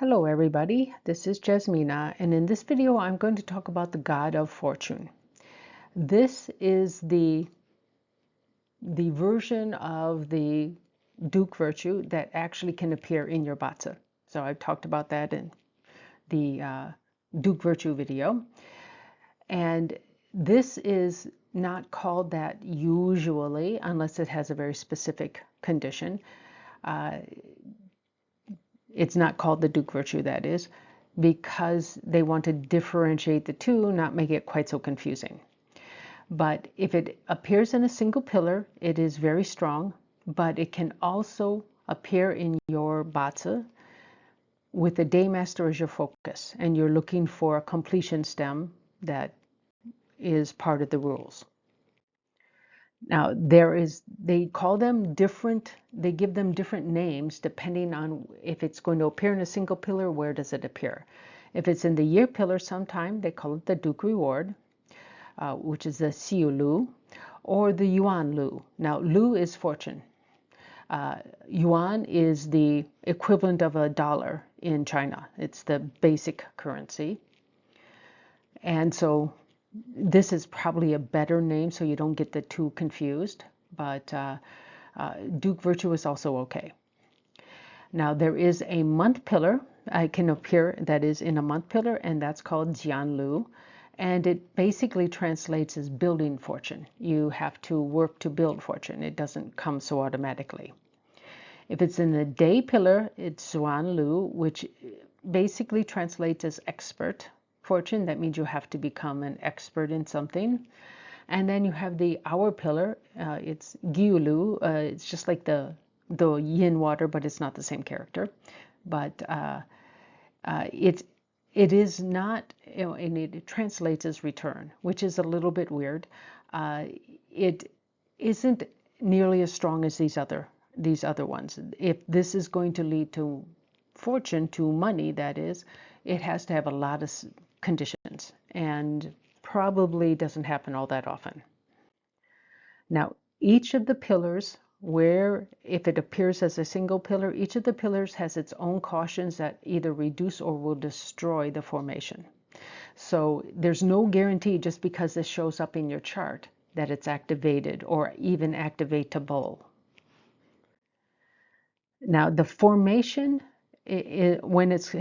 Hello everybody, this is Jasmina, and in this video I'm going to talk about the God of Fortune. This is the version of the Duke Virtue that actually can appear in your BaZi. So I've talked about that in the Duke Virtue video. And this is not called that usually unless it has a very specific condition. It's not called the Duke Virtue, that is, because they want to differentiate the two, not make it quite so confusing. But if it appears in a single pillar, it is very strong, but it can also appear in your BaZi with the Daymaster as your focus, and you're looking for a completion stem that is part of the rules. Now, they call them different, they give them different names depending on if it's going to appear in a single pillar, where does it appear? If it's in the year pillar sometime, they call it the Duke Reward, which is the Xiu Lu, or the Yuan Lu. Now, Lu is fortune. Yuan is the equivalent of a dollar in China. It's the basic currency. And so this is probably a better name so you don't get the two confused, but Duke Virtue is also okay. Now there is a month pillar. I can appear that is in a month pillar, and that's called Jianlu. And it basically translates as building fortune. You have to work to build fortune. It doesn't come so automatically. If it's in the day pillar, it's Zuanlu, which basically translates as expert fortune. That means you have to become an expert in something. And then you have the hour pillar. It's Giulu. It's just like the yin water, but it's not the same character. But it is not, and it translates as return, which is a little bit weird. It isn't nearly as strong as these other ones. If this is going to lead to fortune, to money, that is, it has to have a lot of conditions, and probably doesn't happen all that often. Now, each of the pillars, where if it appears as a single pillar, each of the pillars has its own cautions that either reduce or will destroy the formation. So there's no guarantee just because this shows up in your chart that it's activated or even activatable. Now, the formation, when it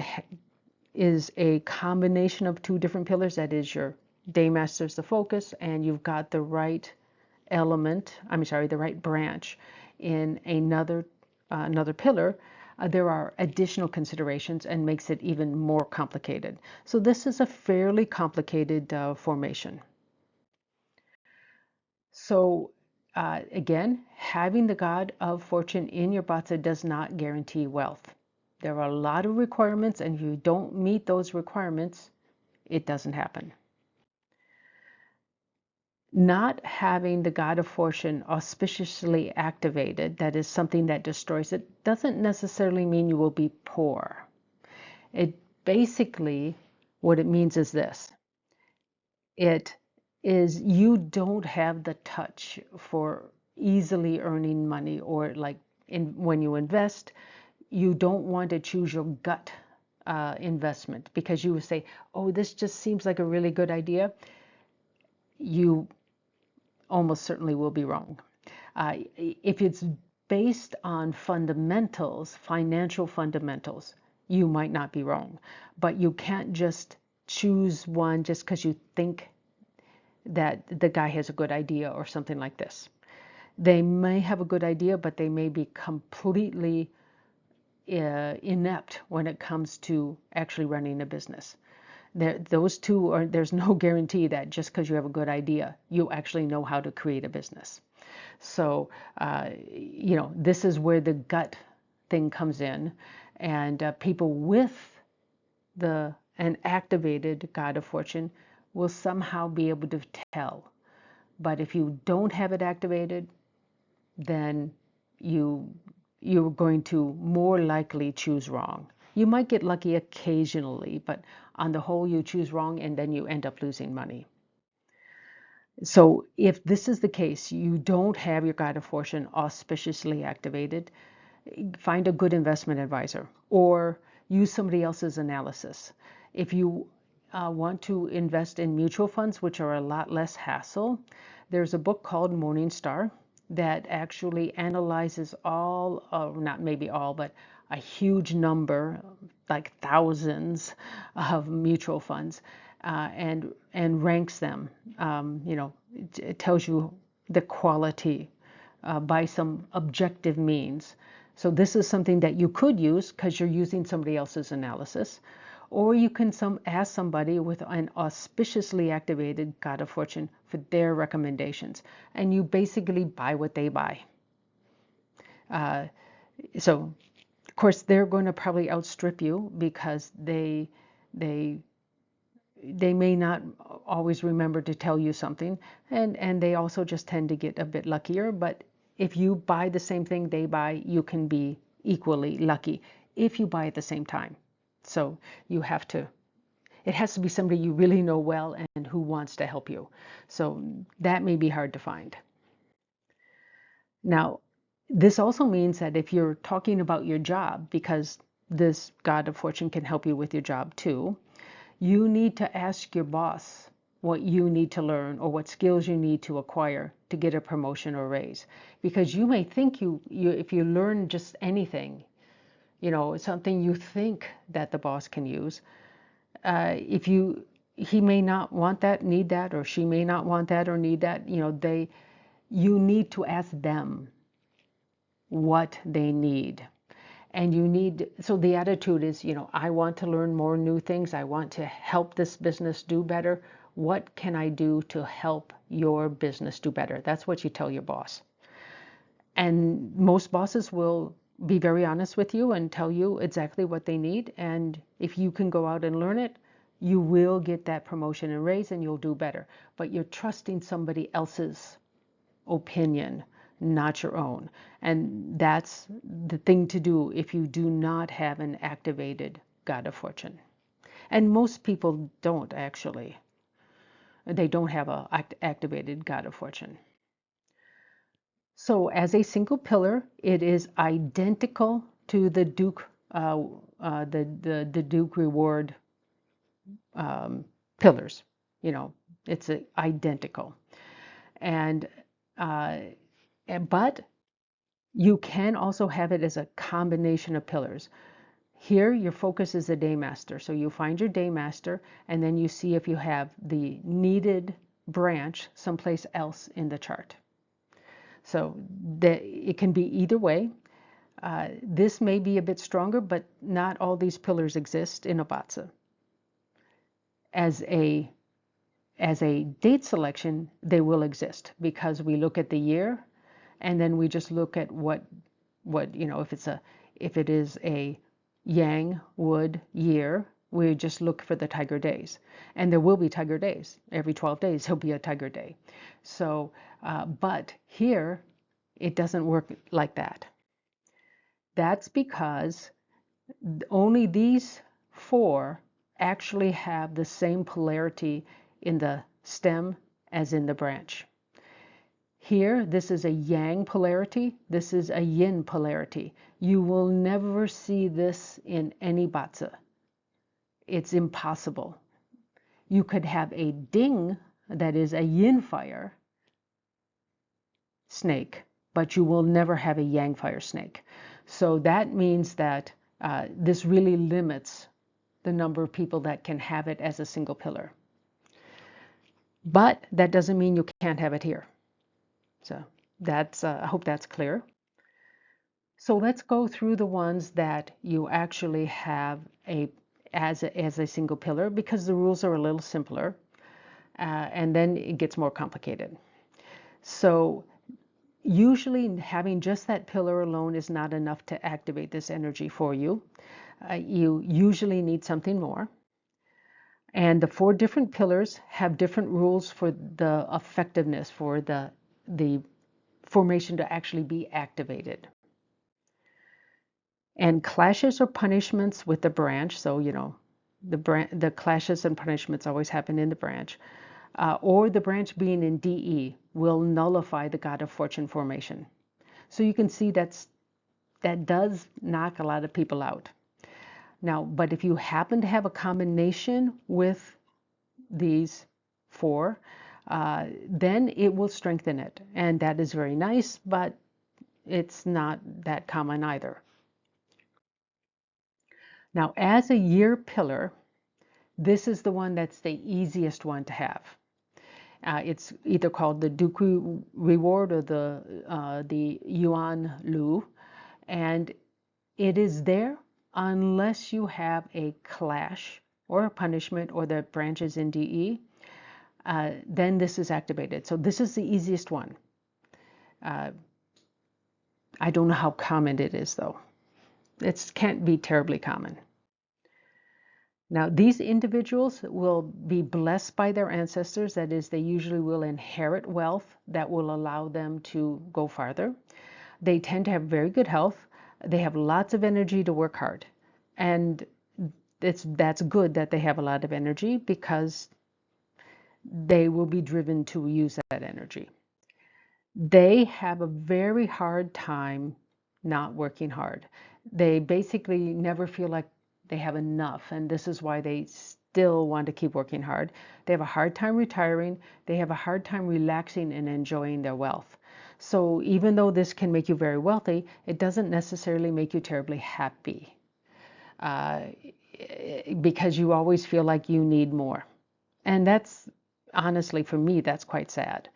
is a combination of two different pillars, that is your Daymaster's the focus, and you've got the right element, the right branch in another pillar, there are additional considerations and makes it even more complicated. So this is a fairly complicated formation. So again, having the God of Fortune in your BaZi does not guarantee wealth. There are a lot of requirements, and if you don't meet those requirements, it doesn't happen. Not having the God of Fortune auspiciously activated, that is something that destroys it, doesn't necessarily mean you will be poor. It basically, what it means is this. It is you don't have the touch for easily earning money, or like when you invest, you don't want to choose your gut investment because you would say, oh, this just seems like a really good idea. You almost certainly will be wrong. If it's based on fundamentals, financial fundamentals, you might not be wrong. But you can't just choose one just because you think that the guy has a good idea or something like this. They may have a good idea, but they may be completely inept when it comes to actually running a business. Those two are, there's no guarantee that just because you have a good idea, you actually know how to create a business. So, this is where the gut thing comes in, and people with an activated God of Fortune will somehow be able to tell. But if you don't have it activated, then you're going to more likely choose wrong. You might get lucky occasionally, but on the whole, you choose wrong, and then you end up losing money. So if this is the case, you don't have your God of Fortune auspiciously activated, find a good investment advisor, or use somebody else's analysis. If you want to invest in mutual funds, which are a lot less hassle, there's a book called Morningstar that actually analyzes all, not maybe all, but a huge number, like thousands of mutual funds, and ranks them. It tells you the quality by some objective means. So this is something that you could use because you're using somebody else's analysis. Or you can ask somebody with an auspiciously activated God of Fortune for their recommendations. And you basically buy what they buy. So, of course, they're going to probably outstrip you because they may not always remember to tell you something, and they also just tend to get a bit luckier. But if you buy the same thing they buy, you can be equally lucky if you buy at the same time. So you have to, it has to be somebody you really know well and who wants to help you. So that may be hard to find. Now, this also means that if you're talking about your job, because this God of Fortune can help you with your job too, you need to ask your boss what you need to learn or what skills you need to acquire to get a promotion or raise. Because you may think if you learn just anything, something you think that the boss can use, he may not want that, need that, or she may not want that or need that. You need to ask them what they need. And so the attitude is, I want to learn more new things. I want to help this business do better. What can I do to help your business do better? That's what you tell your boss. And most bosses will be very honest with you and tell you exactly what they need. And if you can go out and learn it, you will get that promotion and raise and you'll do better. But you're trusting somebody else's opinion, not your own. And that's the thing to do if you do not have an activated God of Fortune. And most people don't actually. They don't have an activated God of Fortune. So as a single pillar, it is identical to the Duke, the Duke reward pillars. It's identical. And but you can also have it as a combination of pillars. Here, your focus is a daymaster. So you find your daymaster, and then you see if you have the needed branch someplace else in the chart. So it can be either way. This may be a bit stronger, but not all these pillars exist in a BaZi. As a date selection, they will exist because we look at the year, and then we just look at what if it is a Yang Wood year, we just look for the tiger days, and there will be tiger days. Every 12 days there'll be a tiger day. So, but here it doesn't work like that. That's because only these 4 actually have the same polarity in the stem as in the branch. Here, this is a yang polarity. This is a yin polarity. You will never see this in any BaZi. It's impossible. You could have a ding that is a yin fire snake, but you will never have a yang fire snake. So that means that this really limits the number of people that can have it as a single pillar. But that doesn't mean you can't have it here. So that's I hope that's clear. So let's go through the ones that you actually have as a single pillar, because the rules are a little simpler, and then it gets more complicated. So usually having just that pillar alone is not enough to activate this energy for you. You usually need something more. And the 4 different pillars have different rules for the effectiveness, for the formation to actually be activated. And clashes or punishments with the branch, so the clashes and punishments always happen in the branch, or the branch being in DE will nullify the God of Fortune formation. So you can see that does knock a lot of people out. Now, but if you happen to have a combination with these four, then it will strengthen it. And that is very nice, but it's not that common either. Now, as a year pillar, this is the one that's the easiest one to have. It's either called the Duku reward or the Yuan Lu, and it is there unless you have a clash or a punishment or the branches in DE. Then this is activated. So this is the easiest one. I don't know how common it is though. It can't be terribly common. Now, these individuals will be blessed by their ancestors. That is, they usually will inherit wealth that will allow them to go farther. They tend to have very good health. They have lots of energy to work hard. And that's good that they have a lot of energy because they will be driven to use that energy. They have a very hard time not working hard. They basically never feel like they have enough, and this is why they still want to keep working hard. They have a hard time retiring. They have a hard time relaxing and enjoying their wealth. So even though this can make you very wealthy, it doesn't necessarily make you terribly happy because you always feel like you need more. And that's honestly, for me, that's quite sad.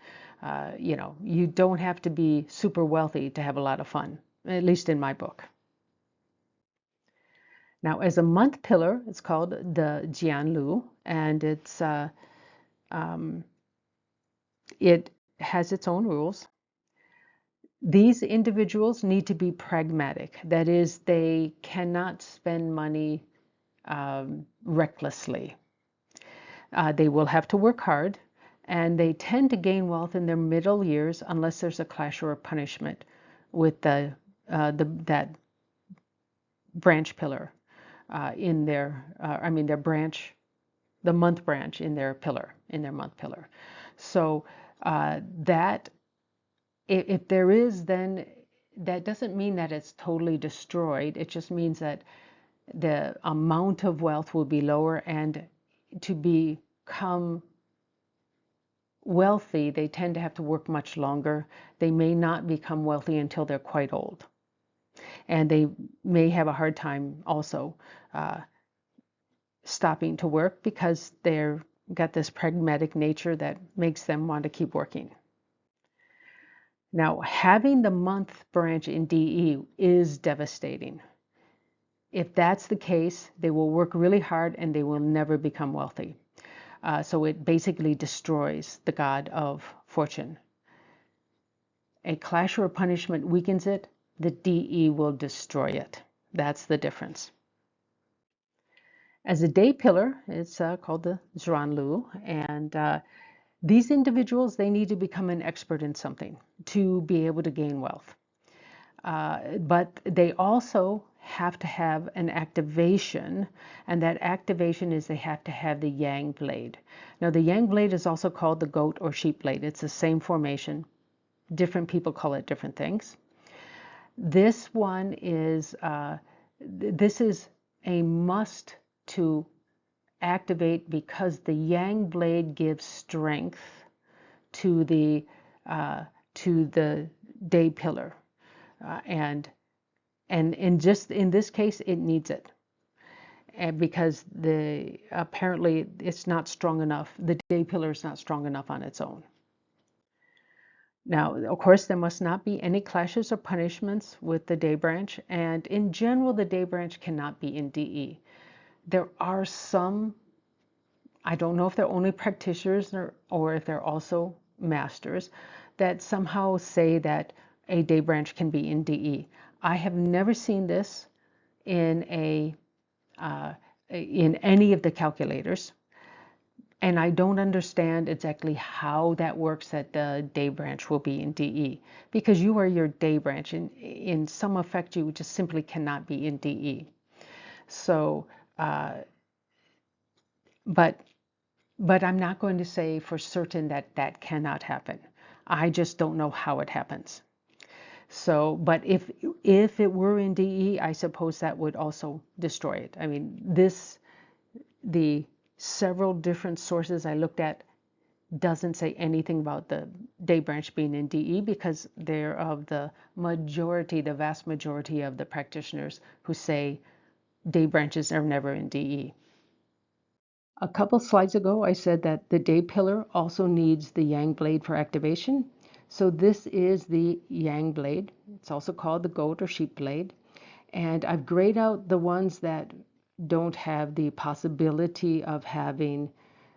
You don't have to be super wealthy to have a lot of fun, at least in my book. Now, as a month pillar, it's called the Jianlu, and it has its own rules. These individuals need to be pragmatic. That is, they cannot spend money recklessly. They will have to work hard, and they tend to gain wealth in their middle years unless there's a clash or a punishment with that branch pillar in their, their branch, the month branch in their pillar, in their month pillar. So that, if there is, then that doesn't mean that it's totally destroyed. It just means that the amount of wealth will be lower, and to become wealthy, they tend to have to work much longer. They may not become wealthy until they're quite old. And they may have a hard time also stopping to work because they've got this pragmatic nature that makes them want to keep working. Now, having the month branch in DE is devastating. If that's the case, they will work really hard and they will never become wealthy. So it basically destroys the god of fortune. A clash or a punishment weakens it, the DE will destroy it. That's the difference. As a day pillar, it's called the Zhuanlu, and these individuals, they need to become an expert in something to be able to gain wealth. But they also have to have an activation, and that activation is they have to have the yang blade. Now, the yang blade is also called the goat or sheep blade. It's the same formation. Different people call it different things. This one is, this is a must to activate because the yang blade gives strength to the day pillar, and just in this case, it needs it, and because apparently it's not strong enough. The day pillar is not strong enough on its own. Now, of course, there must not be any clashes or punishments with the day branch, and in general, the day branch cannot be in DE. There are some, I don't know if they're only practitioners or if they're also masters, that somehow say that a day branch can be in DE. I have never seen this in any of the calculators, and I don't understand exactly how that works that the day branch will be in DE, because you are your day branch, and in some effect you just simply cannot be in DE. So, but I'm not going to say for certain that that cannot happen. I just don't know how it happens. So, but if it were in DE, I suppose that would also destroy it. I mean, the several different sources I looked at doesn't say anything about the day branch being in DE because they're of the majority, the vast majority of the practitioners who say day branches are never in DE. A couple slides ago, I said that the day pillar also needs the yang blade for activation. So this is the yang blade. It's also called the goat or sheep blade. And I've grayed out the ones that don't have the possibility of having,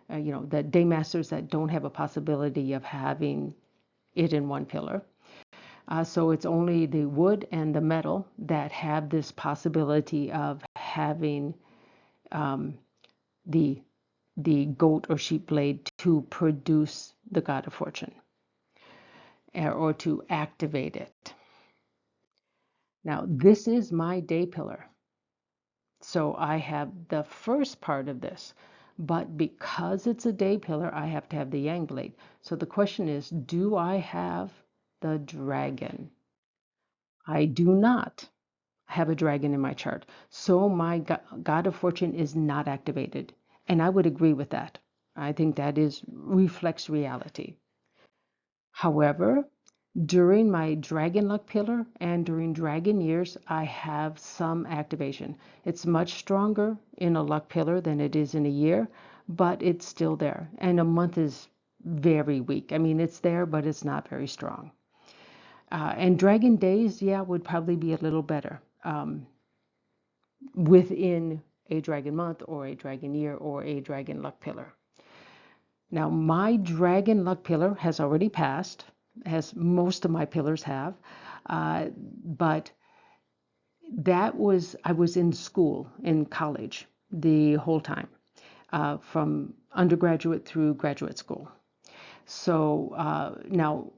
the day masters that don't have a possibility of having it in one pillar. So it's only the wood and the metal that have this possibility of having the goat or sheep blade to produce the God of Fortune or to activate it. Now, this is my day pillar. So I have the first part of this, but because it's a day pillar, I have to have the yang blade. So the question is, do I have the dragon? I do not have a dragon in my chart. So my God of Fortune is not activated. And I would agree with that. I think that reflects reality. However, during my dragon luck pillar and during dragon years, I have some activation. It's much stronger in a luck pillar than it is in a year, but it's still there. And a month is very weak. I mean, it's there, but it's not very strong. And dragon days, yeah, would probably be a little better within a dragon month or a dragon year or a dragon luck pillar. Now, my dragon luck pillar has already passed, as most of my pillars have, but I was in school, in college, the whole time, from undergraduate through graduate school. So now,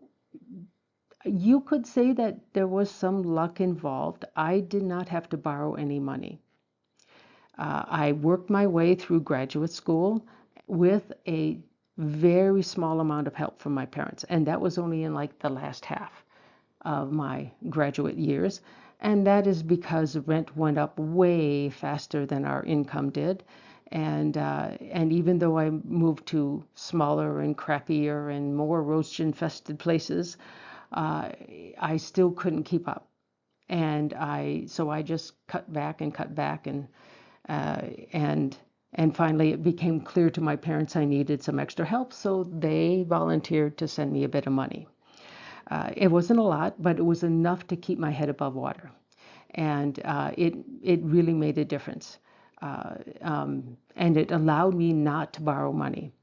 you could say that there was some luck involved. I did not have to borrow any money. I worked my way through graduate school with a very small amount of help from my parents. And that was only in like the last half of my graduate years. And that is because rent went up way faster than our income did. And even though I moved to smaller and crappier and more roach infested places, I still couldn't keep up. And so I just cut back and finally it became clear to my parents I needed some extra help, so they volunteered to send me a bit of money. It wasn't a lot, but it was enough to keep my head above water, and it really made a difference. And it allowed me not to borrow money.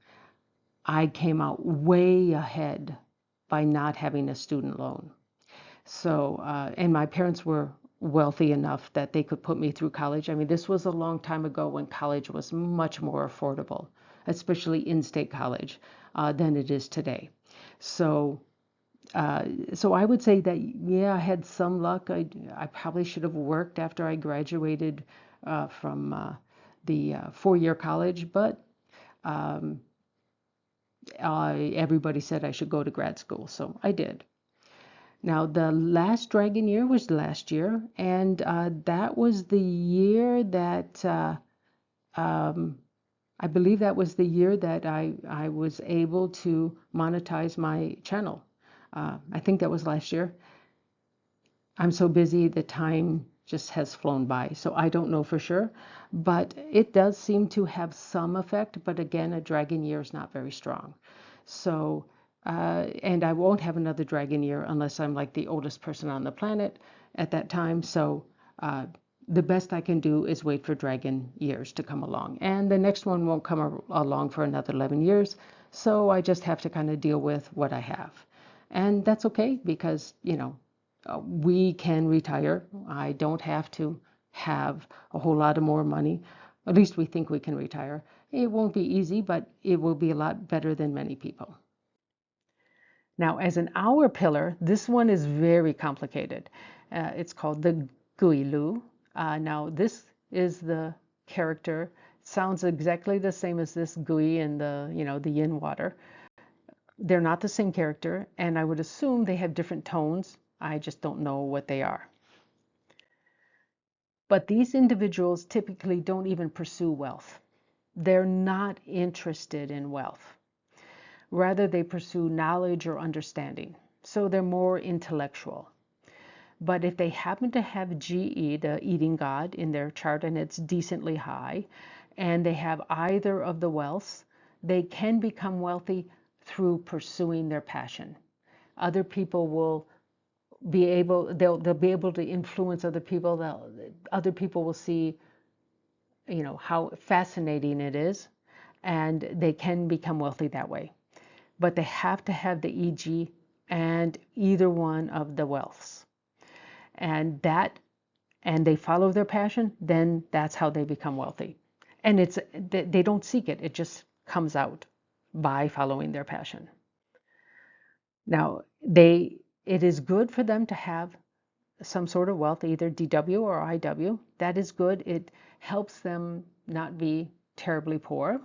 I came out way ahead by not having a student loan. So, and my parents were wealthy enough that they could put me through college. I mean, this was a long time ago when college was much more affordable, especially in-state college, than it is today. So, so I would say that, yeah, I had some luck. I probably should have worked after I graduated from the four-year college, but everybody said I should go to grad school, so I did. Now, the last dragon year was last year, and that was the year that I believe that was the year that I was able to monetize my channel. I think that was last year. I'm so busy, the time just has flown by, so I don't know for sure, but it does seem to have some effect. But again, a dragon year is not very strong. So, and I won't have another dragon year unless I'm like the oldest person on the planet at that time. So, the best I can do is wait for dragon years to come along. And the next one won't come along for another 11 years. So I just have to kind of deal with what I have. And that's okay because, we can retire. I don't have to have a whole lot of more money. At least we think we can retire. It won't be easy, but it will be a lot better than many people. Now, as an hour pillar, this one is very complicated. It's called the Guilu. Now, this is the character. Sounds exactly the same as this Gui in the yin water. They're not the same character, and I would assume they have different tones I just don't know what they are. But these individuals typically don't even pursue wealth. They're not interested in wealth. Rather, they pursue knowledge or understanding. So they're more intellectual. But if they happen to have GE, the eating god, in their chart and it's decently high, and they have either of the wealths, they can become wealthy through pursuing their passion. Other people will they'll be able to influence other people. Other people will see, how fascinating it is, and they can become wealthy that way. But they have to have the EG and either one of the wealths. And they follow their passion, then that's how they become wealthy. And they don't seek it. It just comes out by following their passion. Now, it is good for them to have some sort of wealth, either DW or IW. That is good. It helps them not be terribly poor.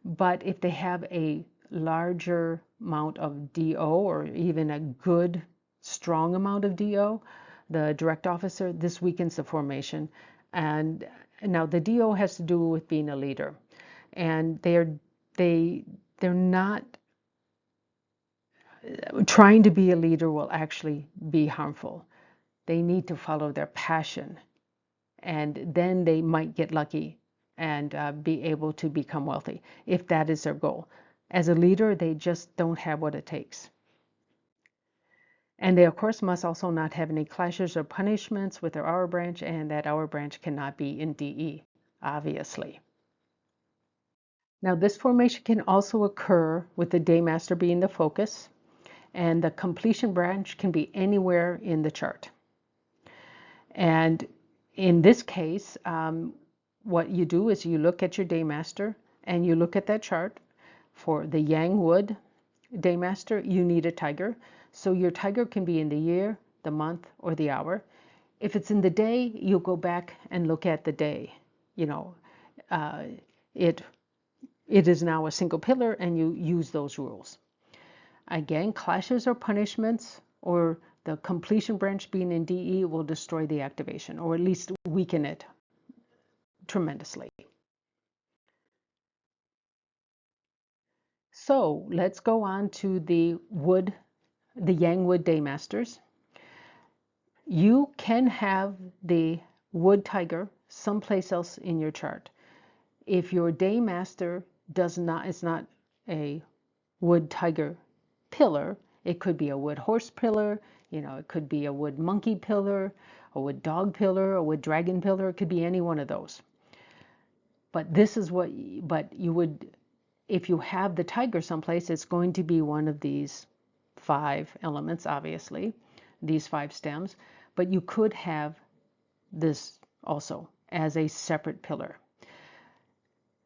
But if they have a larger amount of DO, or even a good, strong amount of DO, the direct officer, this weakens the formation. And now the DO has to do with being a leader. And they're not trying to be a leader will actually be harmful. They need to follow their passion, and then they might get lucky and be able to become wealthy if that is their goal. As a leader, they just don't have what it takes. And they, of course, must also not have any clashes or punishments with their hour branch, and that hour branch cannot be in DE, obviously. Now, this formation can also occur with the daymaster being the focus, and the completion branch can be anywhere in the chart. And in this case, what you do is you look at your daymaster and you look at that chart. For the Yang Wood daymaster, you need a tiger. So your tiger can be in the year, the month, or the hour. If it's in the day, you'll go back and look at the day. It is now a single pillar, and you use those rules. Again, clashes or punishments, or the completion branch being in DE, will destroy the activation, or at least weaken it tremendously. So let's go on to the Yang Wood Daymasters. You can have the Wood Tiger someplace else in your chart. If your Daymaster is not a Wood Tiger pillar, it could be a Wood Horse pillar, it could be a Wood Monkey pillar, a Wood Dog pillar, a Wood Dragon pillar, it could be any one of those. But you would, if you have the tiger someplace, it's going to be one of these 5 elements, obviously, these 5 stems, but you could have this also as a separate pillar.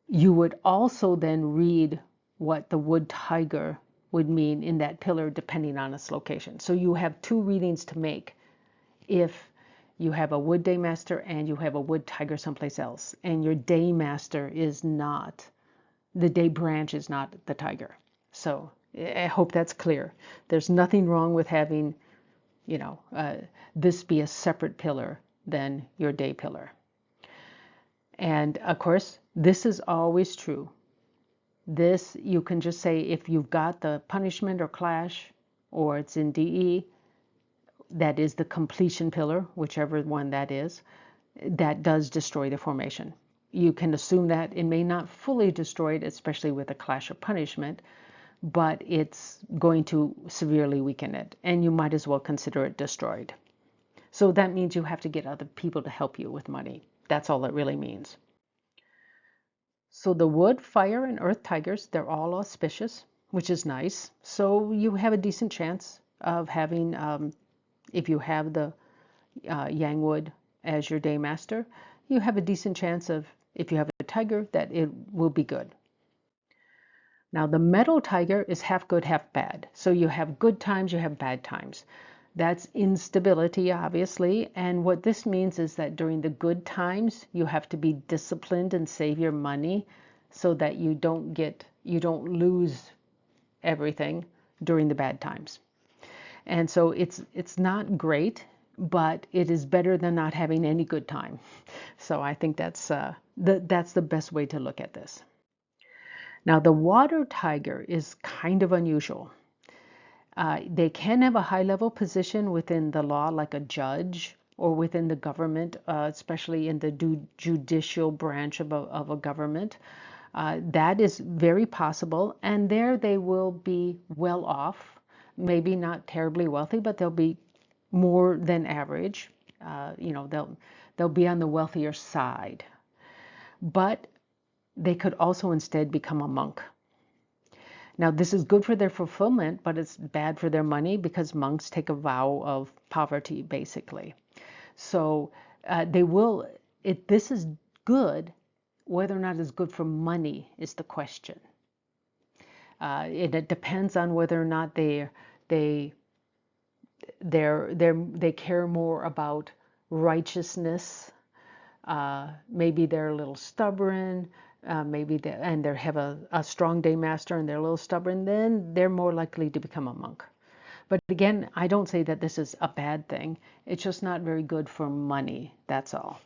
You would also then read what the wood tiger would mean in that pillar depending on its location. So you have 2 readings to make if you have a wood daymaster and you have a wood tiger someplace else, and your daymaster is not, the day branch is not the tiger. So I hope that's clear. There's nothing wrong with having, this be a separate pillar than your day pillar. And of course, this is always true. This, you can just say if you've got the punishment or clash, or it's in DE, that is the completion pillar, whichever one that is, that does destroy the formation. You can assume that it may not fully destroy it, especially with a clash or punishment, but it's going to severely weaken it, and you might as well consider it destroyed. So that means you have to get other people to help you with money. That's all it really means. So the wood, fire, and earth tigers, they're all auspicious, which is nice. So you have a decent chance of having, if you have the Yang Wood as your daymaster, you have a decent chance of, if you have a tiger, that it will be good. Now the metal tiger is half good, half bad. So you have good times, you have bad times. That's instability, obviously. And what this means is that during the good times, you have to be disciplined and save your money so that you don't lose everything during the bad times. And so it's not great, but it is better than not having any good time. So I think that's the best way to look at this. Now, the water tiger is kind of unusual. They can have a high-level position within the law, like a judge, or within the government, especially in the judicial branch of a government. That is very possible, and there they will be well off, maybe not terribly wealthy, but they'll be more than average. They'll be on the wealthier side, but they could also instead become a monk. Now, this is good for their fulfillment, but it's bad for their money because monks take a vow of poverty, basically. So they will, this is good. Whether or not it's good for money is the question. It depends on whether or not they care more about righteousness. Maybe they're a little stubborn. Maybe they have a strong day master and they're a little stubborn. Then they're more likely to become a monk. But again, I don't say that this is a bad thing. It's just not very good for money. That's all.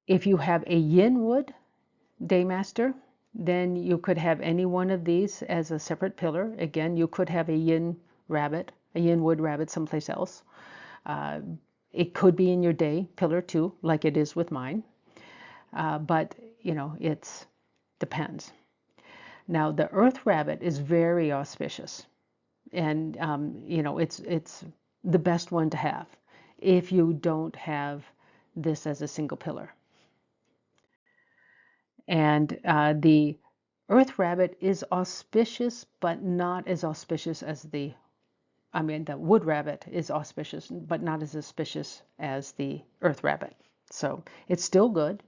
If you have a yin wood daymaster, then you could have any one of these as a separate pillar. Again, you could have a yin wood rabbit someplace else. It could be in your day pillar too, like it is with mine. But it depends. Now, the earth rabbit is very auspicious, and it's the best one to have if you don't have this as a single pillar. And the earth rabbit is auspicious, but not as auspicious as the wood rabbit is auspicious, but not as auspicious as the earth rabbit. So it's still good.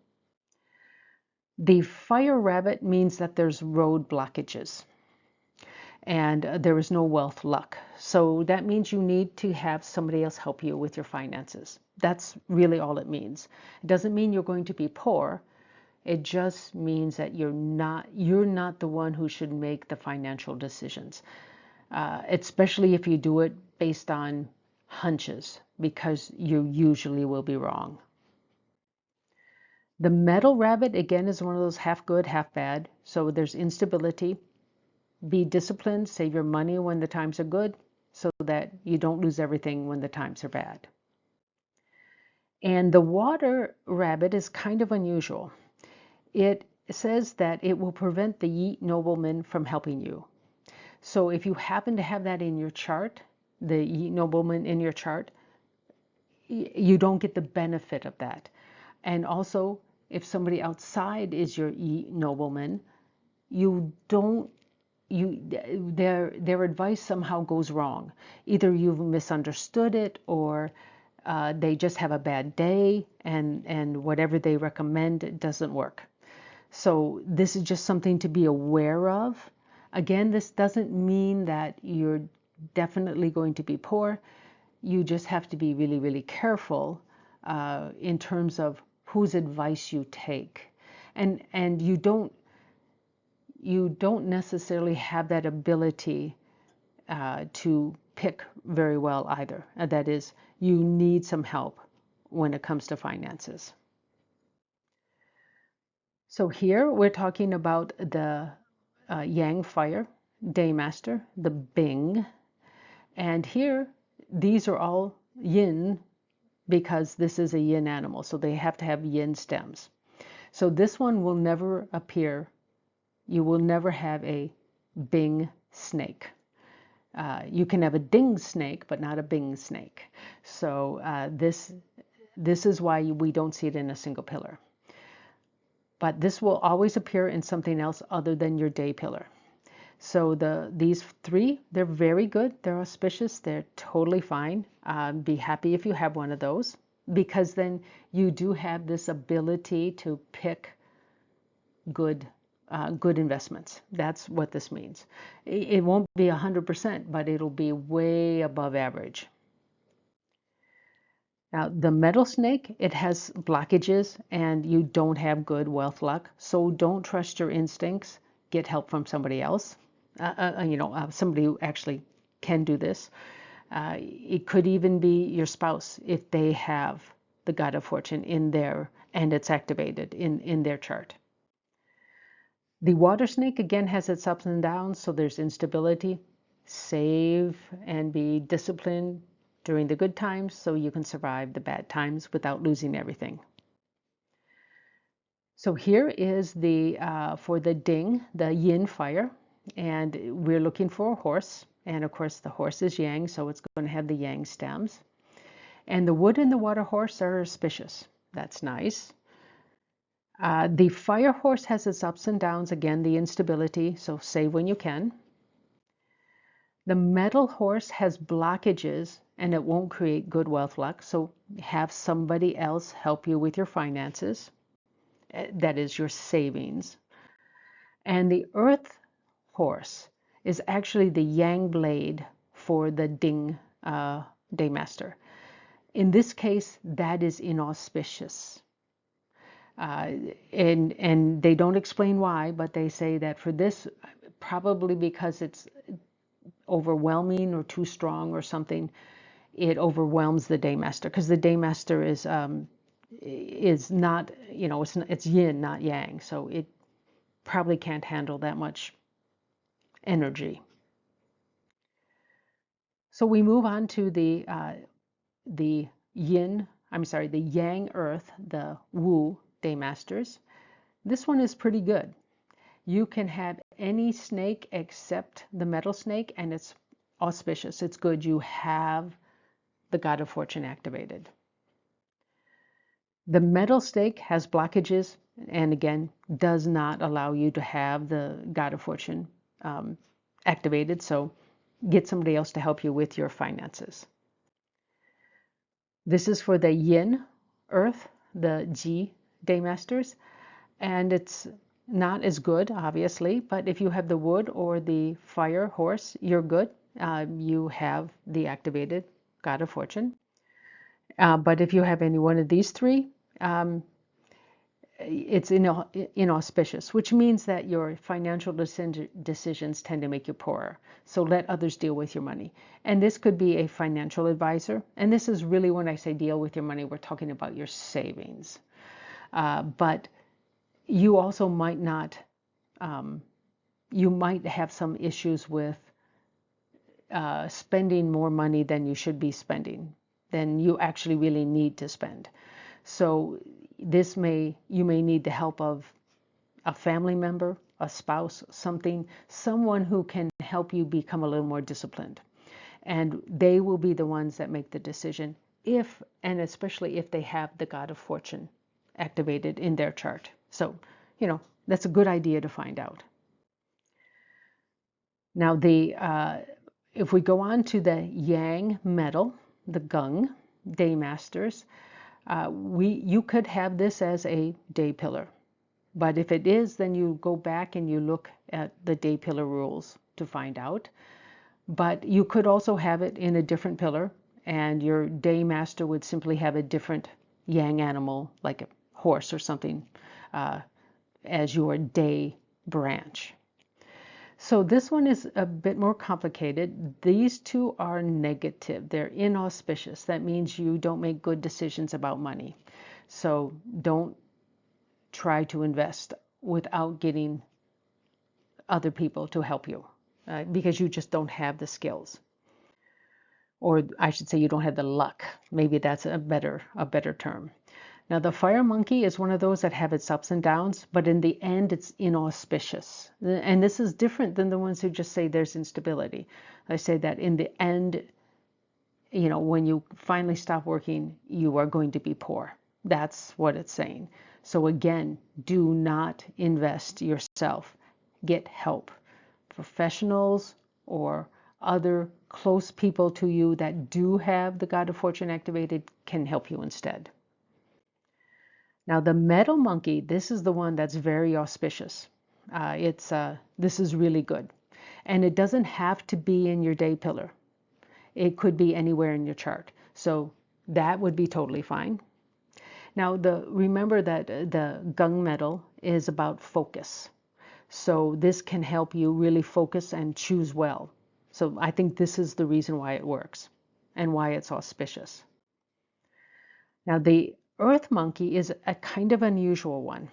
The fire rabbit means that there's road blockages and there is no wealth luck. So that means you need to have somebody else help you with your finances. That's really all it means. It doesn't mean you're going to be poor. It just means that you're not the one who should make the financial decisions, especially if you do it based on hunches, because you usually will be wrong. The metal rabbit, again, is one of those half good, half bad. So there's instability. Be disciplined, save your money when the times are good so that you don't lose everything when the times are bad. And the water rabbit is kind of unusual. It says that it will prevent the Yeet nobleman from helping you. So if you happen to have that in your chart, the Yeet nobleman in your chart, you don't get the benefit of that. And also, if somebody outside is your nobleman, their advice somehow goes wrong. Either you've misunderstood it, or they just have a bad day, and whatever they recommend doesn't work. So this is just something to be aware of. Again, this doesn't mean that you're definitely going to be poor. You just have to be really, really careful in terms of whose advice you take. And you don't necessarily have that ability to pick very well either. That is, you need some help when it comes to finances. So here we're talking about the Yang Fire Daymaster, the Bing. And here, these are all yin because this is a yin animal, so they have to have yin stems. So this one will never appear. You will never have a Bing snake. You can have a ding snake, but not a Bing snake. So this is why we don't see it in a single pillar. But this will always appear in something else other than your day pillar. So these three, they're very good. They're auspicious. They're totally fine. Be happy if you have one of those, because then you do have this ability to pick good investments. That's what this means. It won't be 100%, but it'll be way above average. Now, the metal snake, it has blockages and you don't have good wealth luck. So don't trust your instincts. Get help from somebody else. somebody who actually can do this. It could even be your spouse if they have the God of Fortune in there and it's activated in their chart. The water snake again has its ups and downs, so there's instability. Save and be disciplined during the good times so you can survive the bad times without losing everything. So here is the for the ding, the yin fire, and we're looking for a horse. And of course the horse is yang, so it's going to have the yang stems. And the wood and the water horse are auspicious. That's nice. The fire horse has its ups and downs, again, the instability, so save when you can. The metal horse has blockages and it won't create good wealth luck, so have somebody else help you with your finances. That is your savings. And the earth horse is actually the yang blade for the ding daymaster. In this case, that is inauspicious. And they don't explain why, but they say that for this, probably because it's overwhelming or too strong or something, it overwhelms the daymaster, because the daymaster is not, it's yin, not yang, so it probably can't handle that much energy. So we move on to the yang earth, the Wu daymasters. This one is pretty good. You can have any snake except the metal snake, and it's auspicious. It's good. You have the God of Fortune activated. The metal snake has blockages, and again, does not allow you to have the God of Fortune activated. So get somebody else to help you with your finances. This is for the yin earth, the Ji daymasters, and it's not as good, obviously, but if you have the wood or the fire horse, you're good. You have the activated God of Fortune. But if you have any one of these three, it's inauspicious, which means that your financial decisions tend to make you poorer. So let others deal with your money. And this could be a financial advisor. And this is really, when I say deal with your money, we're talking about your savings. But you also might not, you might have some issues with spending more money than you should be spending, than you actually really need to spend. So you may need the help of a family member, a spouse, someone who can help you become a little more disciplined. And they will be the ones that make the decision and especially if they have the God of Fortune activated in their chart. So, that's a good idea to find out. Now, if we go on to the yang metal, the gung daymasters, you could have this as a day pillar. But if it is, then you go back and you look at the day pillar rules to find out. But you could also have it in a different pillar, and your day master would simply have a different yang animal, like a horse or something, as your day branch. So this one is a bit more complicated. These two are negative. They're inauspicious. That means you don't make good decisions about money. So don't try to invest without getting other people to help you, because you just don't have the skills. Or I should say you don't have the luck. Maybe that's a better term. Now, the fire monkey is one of those that have its ups and downs, but in the end, it's inauspicious. And this is different than the ones who just say there's instability. I say that in the end, when you finally stop working, you are going to be poor. That's what it's saying. So again, do not invest yourself. Get help. Professionals or other close people to you that do have the God of Fortune activated can help you instead. Now, the metal monkey, this is the one that's very auspicious. This is really good. And it doesn't have to be in your day pillar. It could be anywhere in your chart. So that would be totally fine. Now, remember that the gung metal is about focus. So this can help you really focus and choose well. So I think this is the reason why it works and why it's auspicious. Now, the earth monkey is a kind of unusual one.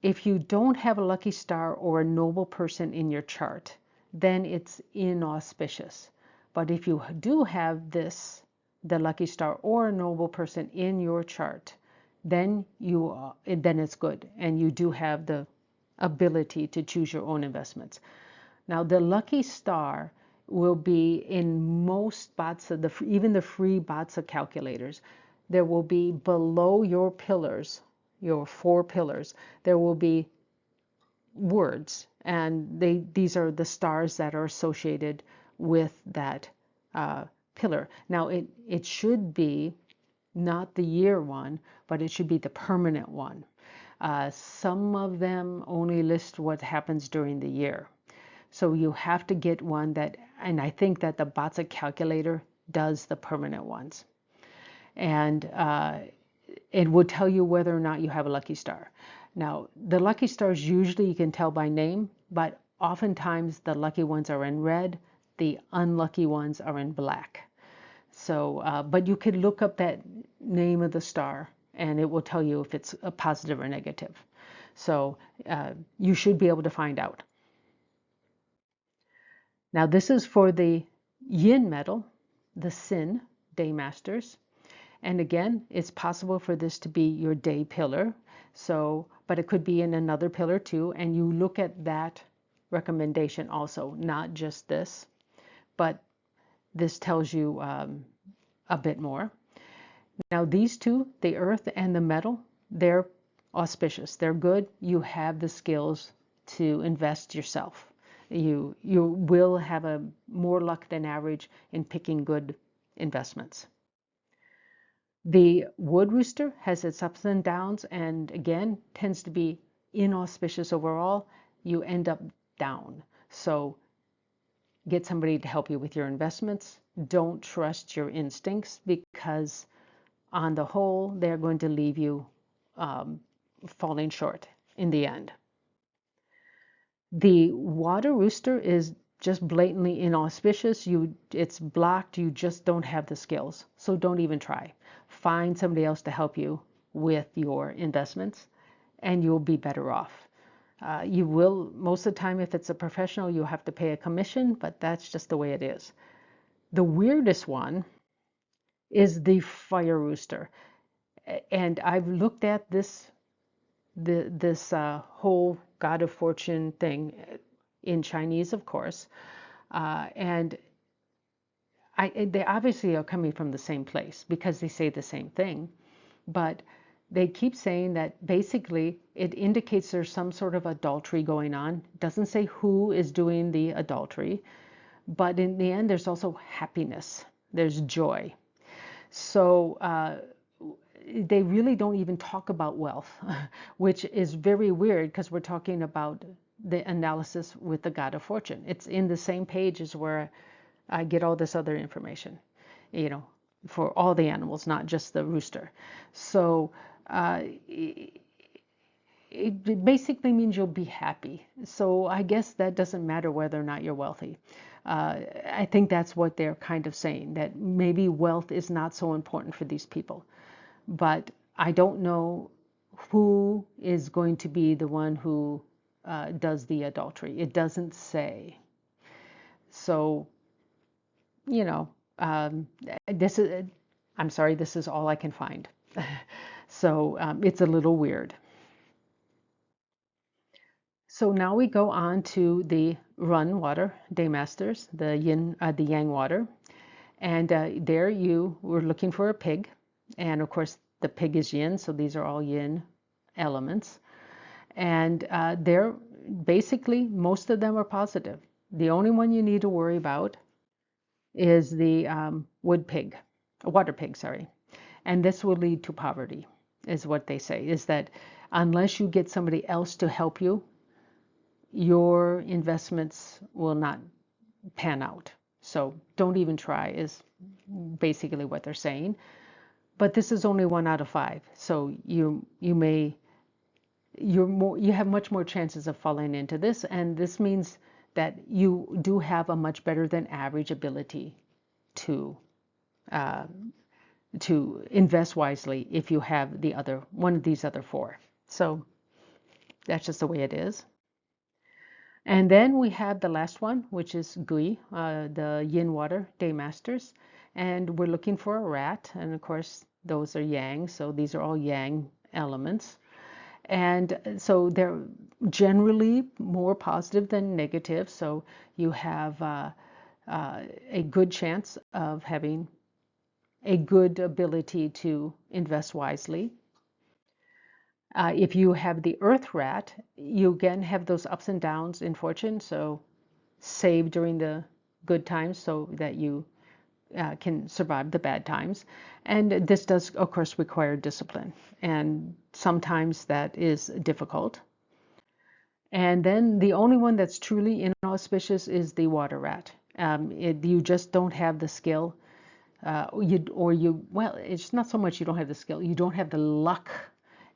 If you don't have a lucky star or a noble person in your chart, then it's inauspicious. But if you do have this, the lucky star or a noble person in your chart, then then it's good, and you do have the ability to choose your own investments. Now, the lucky star will be in most BaZi, even the free BaZi calculators. There will be below your pillars, your 4 pillars, there will be words, and these are the stars that are associated with that pillar. Now, it should be not the year one, but it should be the permanent one. Some of them only list what happens during the year. So you have to get one that, and I think that the BaZi calculator does the permanent ones. And it will tell you whether or not you have a lucky star. Now, the lucky stars usually you can tell by name, but oftentimes the lucky ones are in red, the unlucky ones are in black. So, but you could look up that name of the star and it will tell you if it's a positive or negative. So you should be able to find out. Now, this is for the yin metal, the Sin Day Masters. And again, it's possible for this to be your day pillar. So, but it could be in another pillar too. And you look at that recommendation also, not just this, but this tells you a bit more. Now, these two, the earth and the metal, they're auspicious. They're good. You have the skills to invest yourself. You will have a more luck than average in picking good investments. The wood rooster has its ups and downs, and again tends to be inauspicious overall. You end up down. So get somebody to help you with your investments. Don't trust your instincts, because on the whole, they're going to leave you falling short in the end. The water rooster is just blatantly inauspicious. It's blocked. You just don't have the skills. So don't even try. Find somebody else to help you with your investments, and you'll be better off. You will, most of the time, if it's a professional, you'll have to pay a commission, but that's just the way it is. The weirdest one is the fire rooster. And I've looked at this whole God of Fortune thing in Chinese, of course, and they obviously are coming from the same place because they say the same thing, but they keep saying that basically it indicates there's some sort of adultery going on. It doesn't say who is doing the adultery, but in the end, there's also happiness. There's joy. So they really don't even talk about wealth, which is very weird because we're talking about the analysis with the God of Fortune. It's in the same page as where I get all this other information, for all the animals, not just the rooster. So it basically means you'll be happy. So I guess that doesn't matter whether or not you're wealthy. I think that's what they're kind of saying, that maybe wealth is not so important for these people. But I don't know who is going to be the one who does the adultery. It doesn't say. So, this is, I'm sorry, this is all I can find. So it's a little weird. So now we go on to the Run water, Day Masters, the Yang water. And there you were looking for a pig. And of course, the pig is yin, so these are all yin elements. And they're basically, most of them are positive. The only one you need to worry about is the water pig, sorry. And this will lead to poverty, is what they say, is that unless you get somebody else to help you, your investments will not pan out. So don't even try, is basically what they're saying. But this is only 1 out of 5. So you may, you have much more chances of falling into this, and this means that you do have a much better than average ability to uh, to invest wisely if you have the other one of these other four. So that's just the way it is. And then we have the last one, which is Gui, the Yin Water Day Masters. And we're looking for a rat. And of course, those are yang. So these are all yang elements. And so they're generally more positive than negative. So you have a good chance of having a good ability to invest wisely. If you have the earth rat, you again have those ups and downs in fortune. So save during the good times so that you can survive the bad times. And this does, of course, require discipline. And sometimes that is difficult. And then the only one that's truly inauspicious is the water rat. You just don't have the skill. Well, it's not so much you don't have the skill, you don't have the luck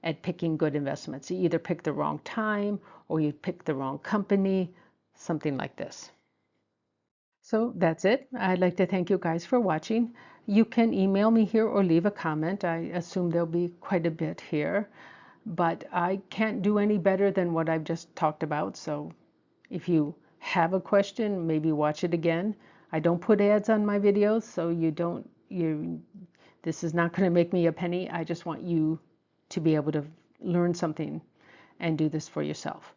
at picking good investments. You either pick the wrong time or you pick the wrong company, something like this. So that's it. I'd like to thank you guys for watching. You can email me here or leave a comment. I assume there'll be quite a bit here, but I can't do any better than what I've just talked about. So if you have a question, maybe watch it again. I don't put ads on my videos, so this is not going to make me a penny. I just want you to be able to learn something and do this for yourself.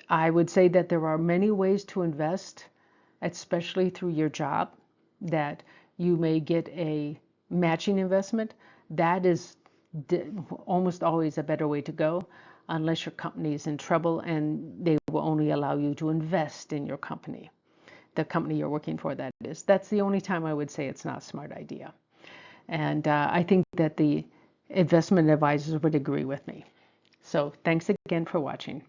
I would say that there are many ways to invest, especially through your job, that you may get a matching investment. That is almost always a better way to go, unless your company is in trouble and they will only allow you to invest in your company, the company you're working for, that is. That's the only time I would say it's not a smart idea. And I think that the investment advisors would agree with me. So thanks again for watching.